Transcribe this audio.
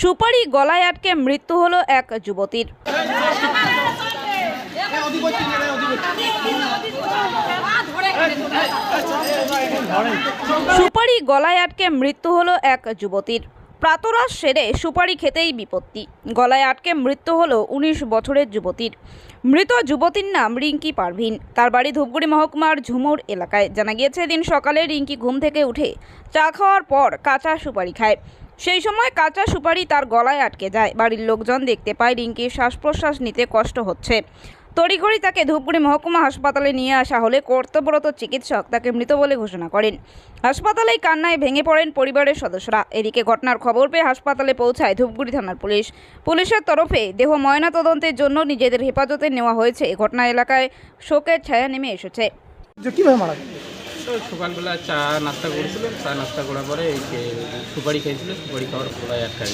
সুপারি গলায় আটকে মৃত্যু হলো এক যুবতীর। সুপারি গলায় আটকে মৃত্যু হলো এক যুবতীর। প্রাতরাশ সেরে সুপারি খেতেই বিপত্তি, গলায় আটকে মৃত্যু হলো 19 বছরের যুবতীর। মৃত যুবতীর নাম রিঙ্কি পারভিন। তার বাড়ি ধূপগুড়ি মহকুমার ঝুমুর এলাকায়। জানা গিয়েছে, দিন সকালে রিঙ্কি ঘুম থেকে উঠে চা খাওয়ার পর কাঁচা সুপারি খায়। সেই সময় কাঁচা সুপারি তার গলায় আটকে যায়। বাড়ির লোকজন দেখতে পায় রিঙ্কির শ্বাস প্রশ্বাস নিতে কষ্ট হচ্ছে। তড়িঘড়ি তাকে ধূপগুড়ি মহকুমা হাসপাতালে নিয়ে আসা হলে কর্তব্যরত চিকিৎসক তাকে মৃত বলে ঘোষণা করেন। হাসপাতালেই কান্নায় ভেঙে পড়েন পরিবারের সদস্যরা। এদিকে ঘটনার খবর পেয়ে হাসপাতালে পৌঁছায় ধূপগুড়ি থানার পুলিশ। পুলিশের তরফে দেহ ময়নাতদন্তের জন্য নিজেদের হেফাজতে নেওয়া হয়েছে। ঘটনা এলাকায় শোকের ছায়া নেমে এসেছে। কিভাবে মারা গেল? তো সকালবেলা চা নাস্তা করেছিল, চা নাস্তা করার পরে সুপারি খেয়েছিল, সুপারি খাওয়ার পরে একটা